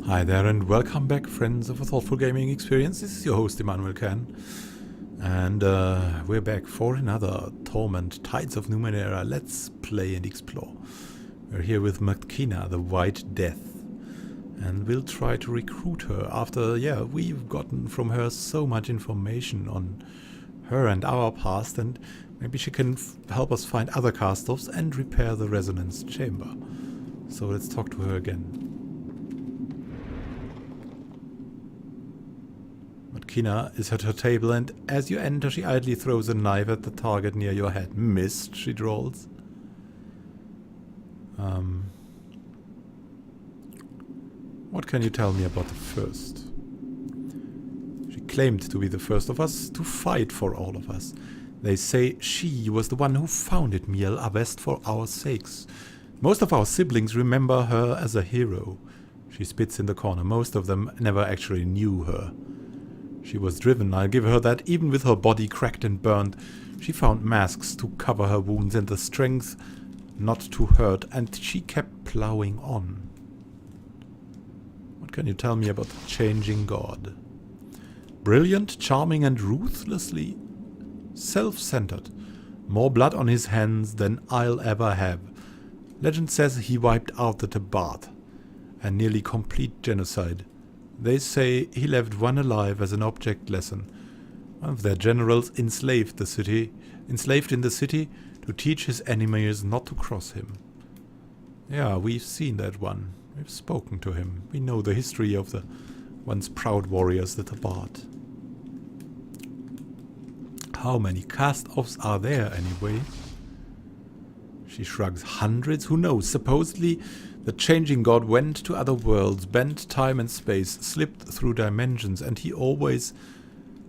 Hi there and welcome back, friends of a thoughtful gaming experience. This is your host Immanuel Can, and we're back for another Torment, Tides of Numenera. Let's play and explore. We're here with M Kina, the White Death, and we'll try to recruit her after, we've gotten from her so much information on her and our past, and maybe she can help us find other cast-offs and repair the resonance chamber. So let's talk to her again. Kina is at her table, and as you enter she idly throws a knife at the target near your head. Missed, she drawls. What can you tell me about the first? She claimed to be the first of us, to fight for all of us. They say she was the one who founded Miel Avest for our sakes. Most of our siblings remember her as a hero. She spits in the corner. Most of them never actually knew her. She was driven, I'll give her that. Even with her body cracked and burned, she found masks to cover her wounds and the strength not to hurt, and she kept plowing on. What can you tell me about the changing god? Brilliant, charming, and ruthlessly self-centered. More blood on his hands than I'll ever have. Legend says he wiped out the Tabat, a nearly complete genocide. They say he left one alive as an object lesson. One of their generals enslaved in the city to teach his enemies not to cross him. Yeah, we've seen that one. We've spoken to him. We know the history of the once proud warriors, the Tabat. How many cast-offs are there anyway? She shrugs. Hundreds? Who knows? Supposedly the changing god went to other worlds, bent time and space, slipped through dimensions, and he always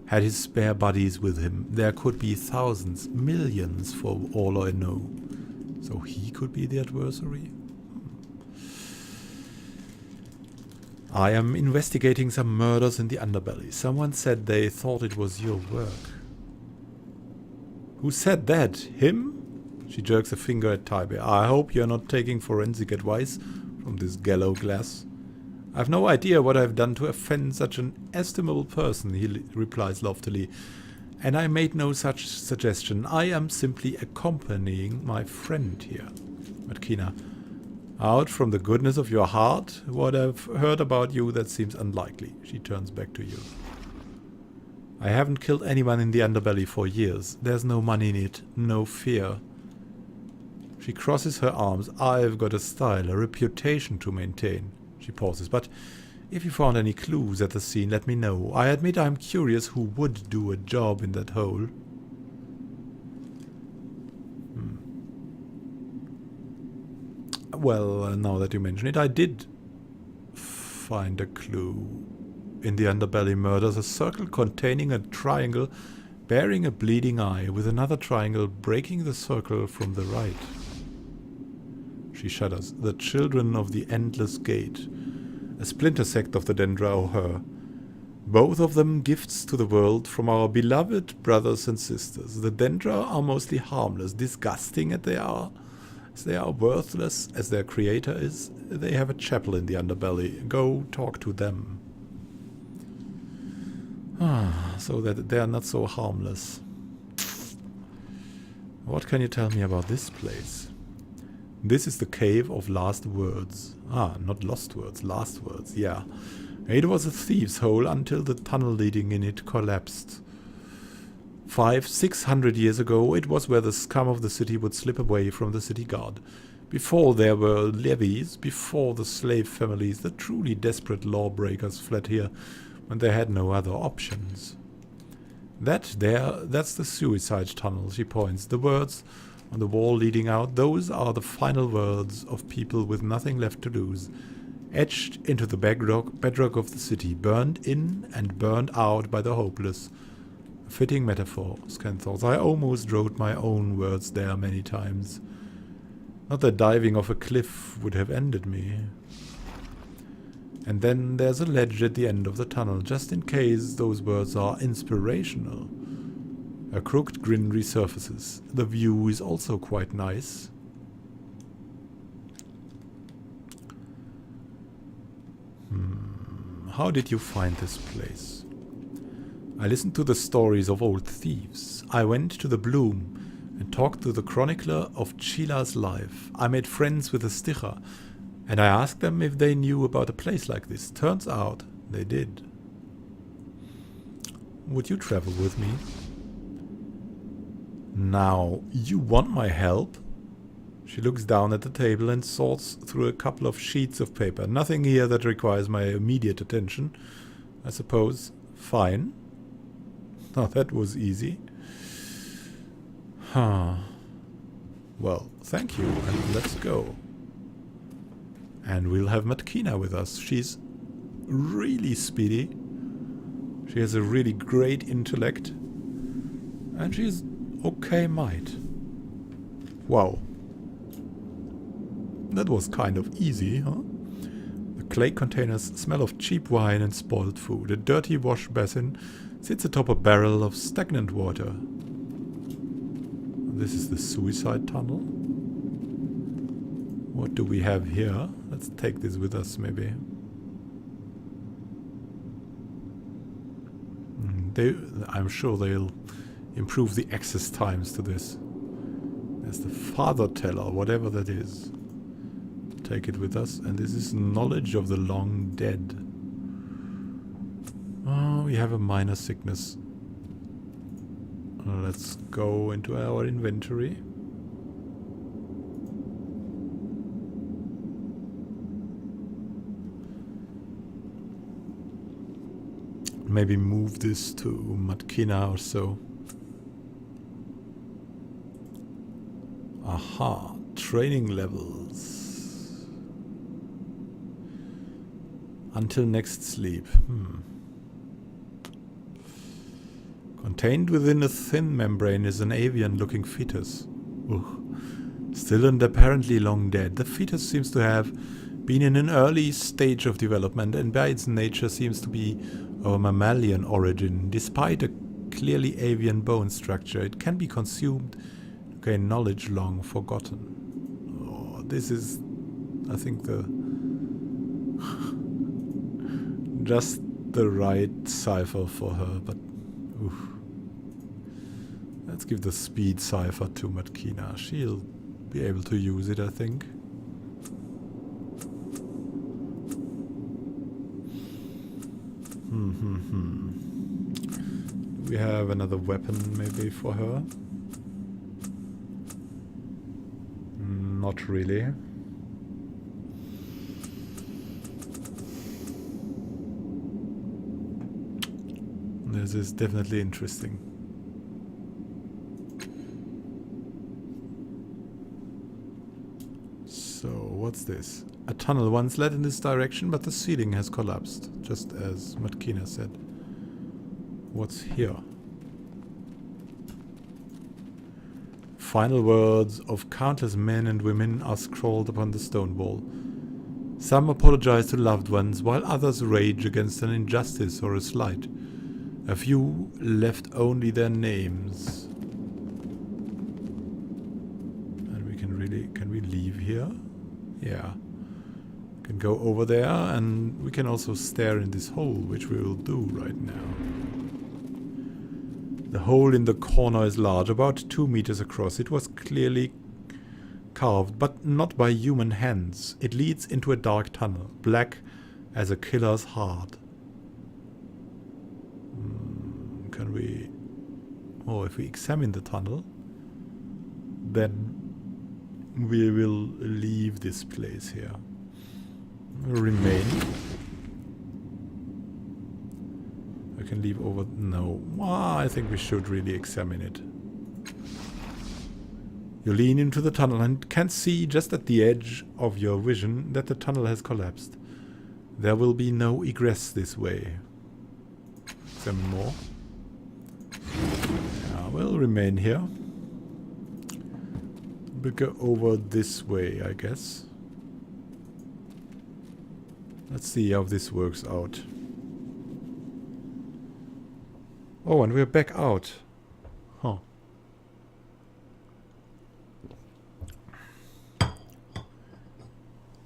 had his spare bodies with him. There could be thousands, millions for all I know. So he could be the adversary? I am investigating some murders in the underbelly. Someone said they thought it was your work. Who said that? Him? She jerks a finger at Taibe. I hope you're not taking forensic advice from this gallow glass. I've no idea what I've done to offend such an estimable person, he replies loftily. And I made no such suggestion. I am simply accompanying my friend here. But Kina, out from the goodness of your heart, what I've heard about you, that seems unlikely. She turns back to you. I haven't killed anyone in the underbelly for years. There's no money in it, no fear. She crosses her arms. I've got a style, a reputation to maintain. She pauses. But if you found any clues at the scene, let me know. I admit I'm curious who would do a job in that hole. Well, now that you mention it, I did find a clue. In the underbelly murders, a circle containing a triangle bearing a bleeding eye, with another triangle breaking the circle from the right. She shudders. The children of the Endless Gate. A splinter sect of the Dendra or her. Both of them gifts to the world from our beloved brothers and sisters. The Dendra are mostly harmless, disgusting as they are worthless as their creator is. They have a chapel in the underbelly. Go talk to them. So that they are not so harmless. What can you tell me about this place? This is the Cave of Last Words. Not Lost Words, Last Words, yeah. It was a thief's hole until the tunnel leading in it collapsed. 500-600 years ago, it was where the scum of the city would slip away from the city guard. Before there were levies, before the slave families, the truly desperate lawbreakers fled here when they had no other options. That's the suicide tunnel, she points. The words on the wall leading out, those are the final words of people with nothing left to lose, etched into the bedrock of the city, burned in and burned out by the hopeless. A fitting metaphor, Scan thought. I almost wrote my own words there many times. Not that diving off a cliff would have ended me. And then there's a ledge at the end of the tunnel, just in case those words are inspirational. A crooked grin resurfaces. The view is also quite nice. How did you find this place? I listened to the stories of old thieves. I went to the Bloom and talked to the chronicler of Chila's life. I made friends with the Sticha, and I asked them if they knew about a place like this. Turns out they did. Would you travel with me? Now, you want my help? She looks down at the table and sorts through a couple of sheets of paper. Nothing here that requires my immediate attention, I suppose. Fine. Oh, that was easy. Huh. Well, thank you, and let's go. And we'll have M Kina with us. She's really speedy. She has a really great intellect. And she's okay might. Wow. That was kind of easy, huh? The clay containers smell of cheap wine and spoiled food. A dirty wash basin sits atop a barrel of stagnant water. This is the suicide tunnel. What do we have here? Let's take this with us, maybe. I'm sure they'll improve the access times to this. There's the father teller, whatever that is. Take it with us. And this is knowledge of the long dead. Oh, we have a minor sickness. Let's go into our inventory. Maybe move this to M Kina or so. Aha, training levels. Until next sleep. Contained within a thin membrane is an avian-looking fetus. Still and apparently long dead. The fetus seems to have been in an early stage of development and by its nature seems to be of a mammalian origin. Despite a clearly avian bone structure, it can be consumed to gain knowledge long forgotten. Oh, this is, I think, the just the right cipher for her, but oof. Let's give the speed cipher to M Kina. She'll be able to use it, I think. We have another weapon maybe for her? Not really. This is definitely interesting. So, what's this? A tunnel once led in this direction, but the ceiling has collapsed, just as M Kina said. What's here? Final words of countless men and women are scrawled upon the stone wall. Some apologize to loved ones, while others rage against an injustice or a slight. A few left only their names. And we can really... Can we leave here? Yeah. We can go over there, and we can also stare in this hole, which we will do right now. The hole in the corner is large, about 2 meters across. It was clearly carved, but not by human hands. It leads into a dark tunnel, black as a killer's heart. Can we... Oh, if we examine the tunnel, then we will leave this place here. We'll remain. I can leave over... No. I think we should really examine it. You lean into the tunnel and can see just at the edge of your vision that the tunnel has collapsed. There will be no egress this way. Examine more. Yeah, we'll remain here. We'll go over this way, I guess. Let's see how this works out. Oh, and we're back out. Huh.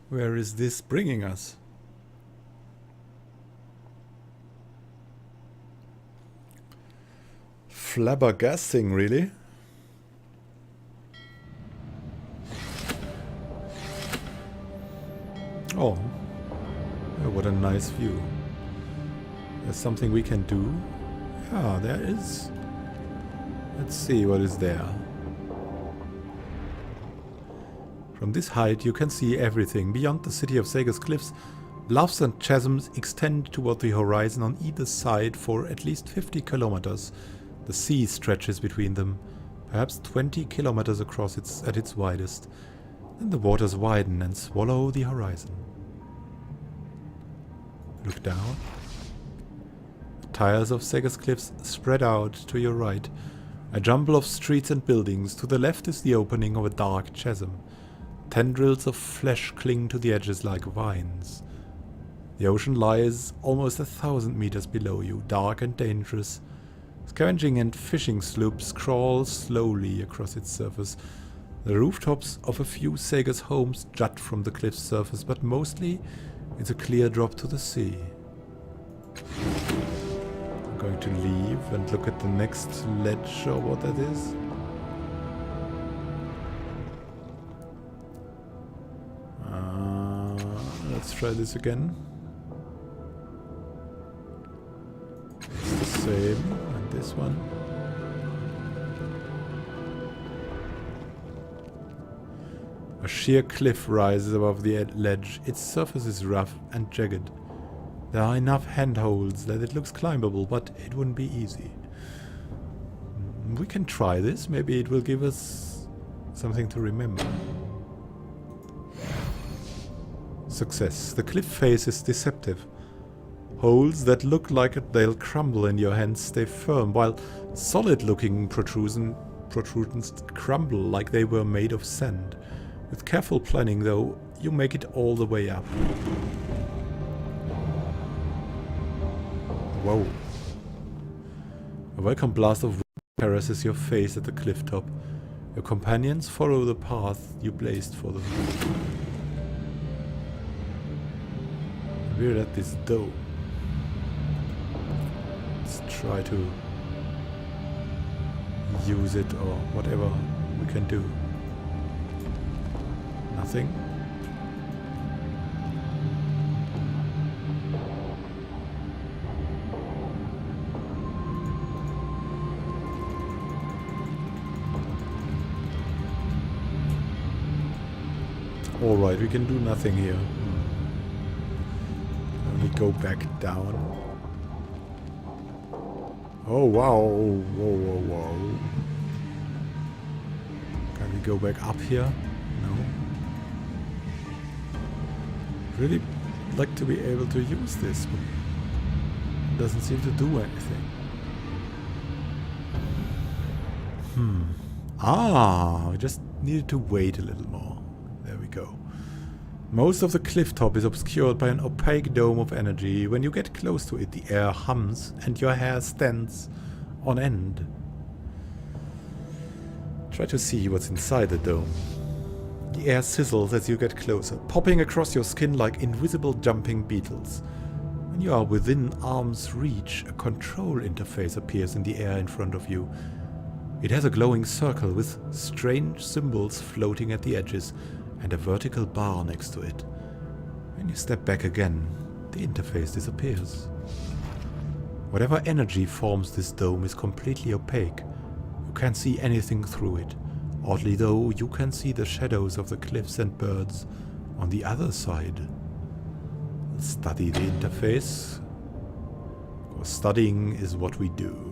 Where is this bringing us? Flabbergasting, really? Oh, what a nice view. There's something we can do. Yeah, there is. Let's see what is there. From this height you can see everything. Beyond the city of Sega's cliffs, bluffs and chasms extend toward the horizon on either side for at least 50 kilometers. The sea stretches between them, perhaps 20 kilometers across at its widest. Then the waters widen and swallow the horizon. Look down. The tiles of Sega's cliffs spread out to your right. A jumble of streets and buildings. To the left is the opening of a dark chasm. Tendrils of flesh cling to the edges like vines. The ocean lies almost 1,000 meters below you, dark and dangerous. Scavenging and fishing sloops crawl slowly across its surface. The rooftops of a few Sega's homes jut from the cliff's surface, but mostly it's a clear drop to the sea. I'm going to leave and look at the next ledge or what that is. Let's try this again. It's the same, and this one. A sheer cliff rises above the ledge. Its surface is rough and jagged. There are enough handholds that it looks climbable, but it wouldn't be easy. We can try this. Maybe it will give us something to remember. Success. The cliff face is deceptive. Holes that look like they'll crumble in your hands stay firm, while solid-looking protrusions crumble like they were made of sand. With careful planning, though, you make it all the way up. Whoa. A welcome blast of wind harasses your face at the cliff top. Your companions follow the path you blazed for them. We're at this dome. Let's try to use it or whatever we can do. Nothing. Alright, we can do nothing here. We go back down. Oh wow, whoa, whoa, whoa. Can we go back up here? No. Really like to be able to use this, but it doesn't seem to do anything. We just needed to wait a little more. There we go. Most of the cliff top is obscured by an opaque dome of energy. When you get close to it, the air hums and your hair stands on end. Try to see what's inside the dome. The air sizzles as you get closer, popping across your skin like invisible jumping beetles. When you are within arm's reach, a control interface appears in the air in front of you. It has a glowing circle with strange symbols floating at the edges, and a vertical bar next to it. When you step back again, the interface disappears. Whatever energy forms this dome is completely opaque. You can't see anything through it. Oddly though, you can see the shadows of the cliffs and birds on the other side. Let's study the interface. Because studying is what we do.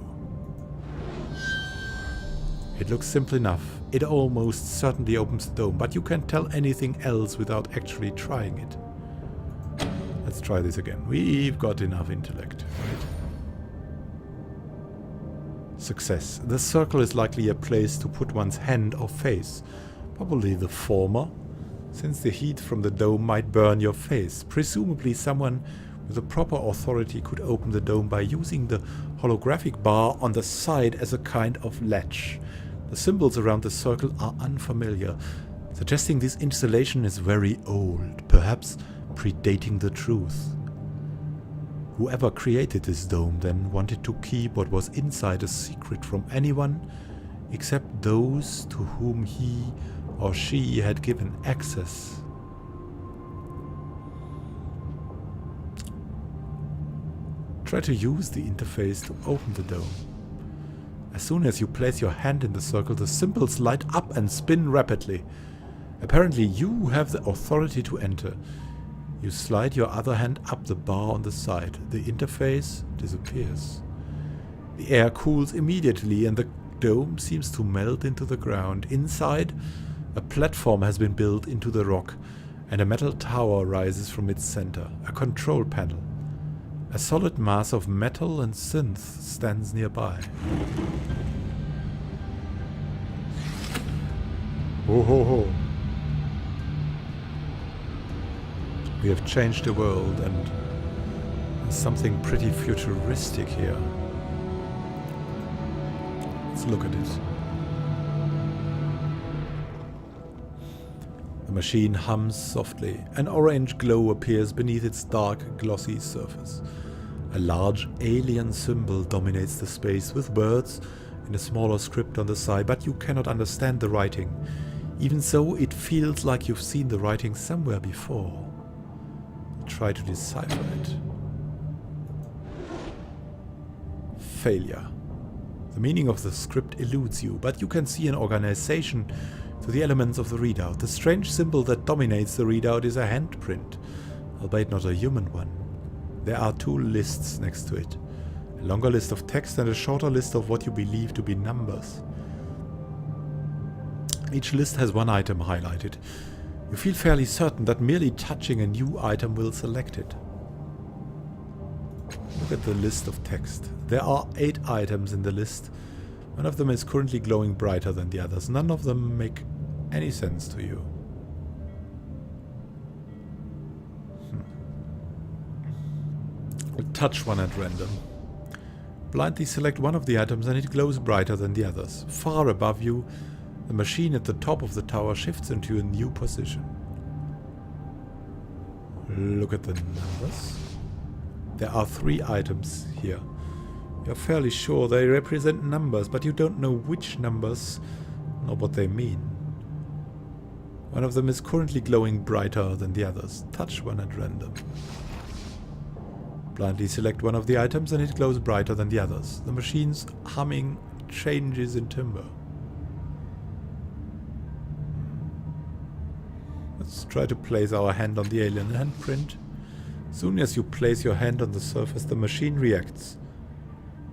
It looks simple enough. It almost certainly opens the dome, but you can't tell anything else without actually trying it. Let's try this again. We've got enough intellect, right? Success. The circle is likely a place to put one's hand or face. Probably the former, since the heat from the dome might burn your face. Presumably someone with the proper authority could open the dome by using the holographic bar on the side as a kind of latch. The symbols around the circle are unfamiliar, suggesting this installation is very old, perhaps predating the truth. Whoever created this dome then wanted to keep what was inside a secret from anyone except those to whom he or she had given access. Try to use the interface to open the dome. As soon as you place your hand in the circle, the symbols light up and spin rapidly. Apparently you have the authority to enter. You slide your other hand up the bar on the side. The interface disappears. The air cools immediately and the dome seems to melt into the ground. Inside, a platform has been built into the rock and a metal tower rises from its center, a control panel. A solid mass of metal and synth stands nearby. Ho ho ho. We have changed the world and there's something pretty futuristic here. Let's look at it. The machine hums softly. An orange glow appears beneath its dark, glossy surface. A large alien symbol dominates the space with words in a smaller script on the side, but you cannot understand the writing. Even so, it feels like you've seen the writing somewhere before. Try to decipher it. Failure. The meaning of the script eludes you, but you can see an organization to the elements of the readout. The strange symbol that dominates the readout is a handprint, albeit not a human one. There are two lists next to it. A longer list of text and a shorter list of what you believe to be numbers. Each list has one item highlighted. You feel fairly certain that merely touching a new item will select it. Look at the list of text. There are 8 items in the list. One of them is currently glowing brighter than the others. None of them make any sense to you. Touch one at random. Blindly select one of the items and it glows brighter than the others. Far above you, the machine at the top of the tower shifts into a new position. Look at the numbers. There are 3 items here. You're fairly sure they represent numbers, but you don't know which numbers nor what they mean. One of them is currently glowing brighter than the others. Touch one at random. Blindly select one of the items and it glows brighter than the others. The machine's humming changes in timbre. Let's try to place our hand on the alien handprint. Soon as you place your hand on the surface, the machine reacts.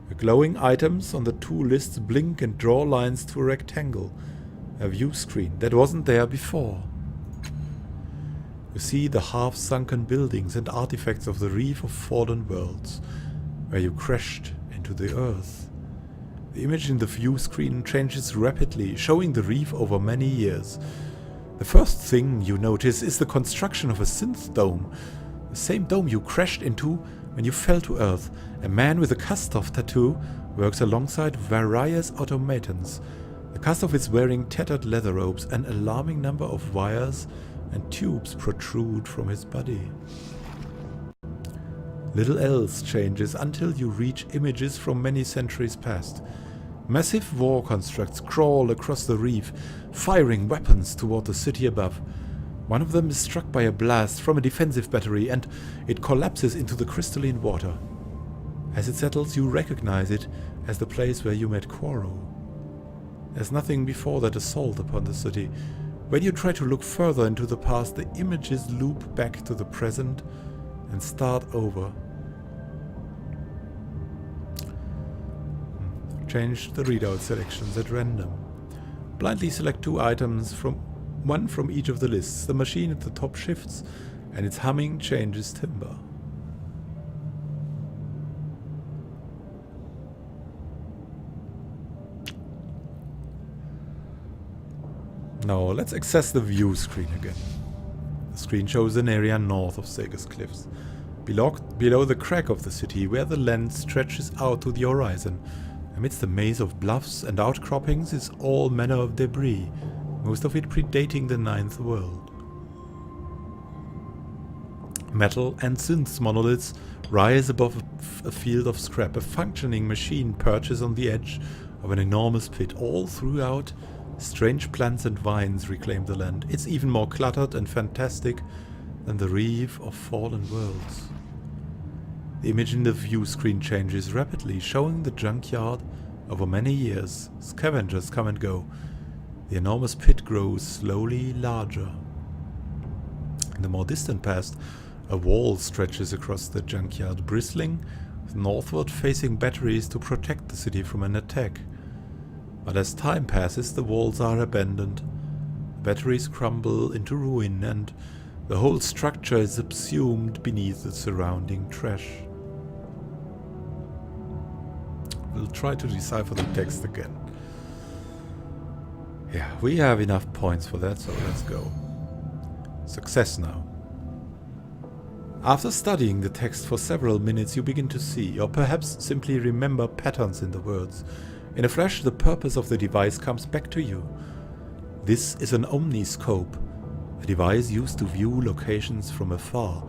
The glowing items on the 2 lists blink and draw lines to a rectangle, a view screen that wasn't there before. You see the half-sunken buildings and artifacts of the reef of fallen worlds, where you crashed into the earth. The image in the view screen changes rapidly, showing the reef over many years. The first thing you notice is the construction of a synth dome, the same dome you crashed into when you fell to Earth. A man with a Kastov tattoo works alongside various automatons. The Kastov is wearing tattered leather robes. An alarming number of wires and tubes protrude from his body. Little else changes until you reach images from many centuries past. Massive war constructs crawl across the reef, firing weapons toward the city above. One of them is struck by a blast from a defensive battery and it collapses into the crystalline water. As it settles, you recognize it as the place where you met Quoro. There's nothing before that assault upon the city. When you try to look further into the past, the images loop back to the present and start over. Change the readout selections at random. Blindly select 2 items, one from each of the lists. The machine at the top shifts and its humming changes timbre. Now let's access the view screen again. The screen shows an area north of Sega's cliffs, below the crack of the city where the land stretches out to the horizon. Amidst the maze of bluffs and outcroppings is all manner of debris, most of it predating the 9th world. Metal and synth monoliths rise above a field of scrap. A functioning machine perches on the edge of an enormous pit. All throughout, strange plants and vines reclaim the land. It's even more cluttered and fantastic than the reef of fallen worlds. The image in the view screen changes rapidly, showing the junkyard over many years. Scavengers come and go. The enormous pit grows slowly larger. In the more distant past, a wall stretches across the junkyard, bristling with northward-facing batteries to protect the city from an attack. But as time passes, the walls are abandoned. The batteries crumble into ruin, and the whole structure is subsumed beneath the surrounding trash. We'll try to decipher the text again. Yeah, we have enough points for that, so let's go. Success now. After studying the text for several minutes, you begin to see, or perhaps simply remember, patterns in the words. In a flash, the purpose of the device comes back to you. This is an omniscope, a device used to view locations from afar.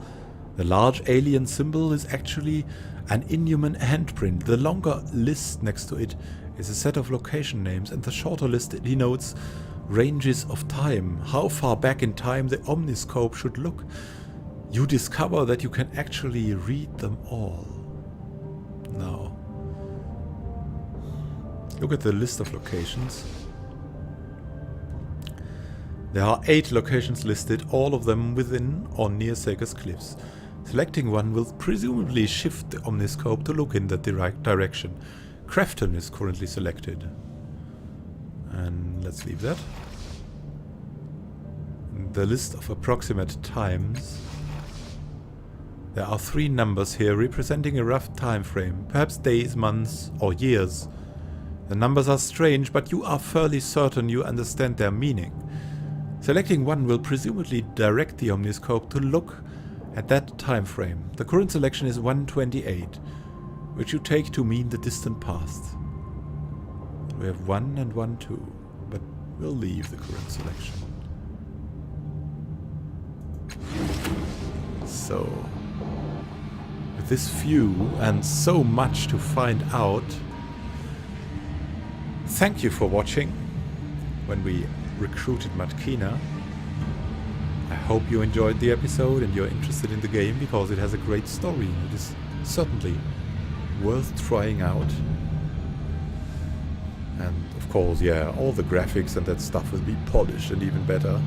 The large alien symbol is actually an inhuman handprint. The longer list next to it is a set of location names, and the shorter list denotes ranges of time, how far back in time the omniscope should look. You discover that you can actually read them all. Now, look at the list of locations. There are 8 locations listed, all of them within or near Saker's Cliffs. Selecting one will presumably shift the omniscope to look in that direction. Crafton is currently selected. And let's leave that. The list of approximate times. There are 3 numbers here representing a rough time frame, perhaps days, months, or years. The numbers are strange, but you are fairly certain you understand their meaning. Selecting one will presumably direct the omniscope to look at that time frame. The current selection is 128, which you take to mean the distant past. We have 1 and 1, 2, but we'll leave the current selection. So, with this view and so much to find out, thank you for watching when we recruited M Kina. I hope you enjoyed the episode and you're interested in the game, because it has a great story. It is certainly worth trying out. And of course, yeah, all the graphics and that stuff will be polished and even better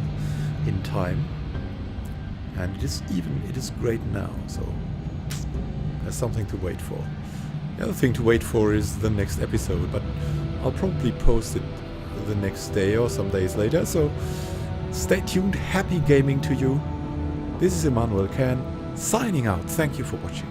in time. And it is great now, so there's something to wait for. The other thing to wait for is the next episode, but I'll probably post it the next day or some days later, so stay tuned. Happy gaming to you. This is Emmanuel Can, signing out. Thank you for watching.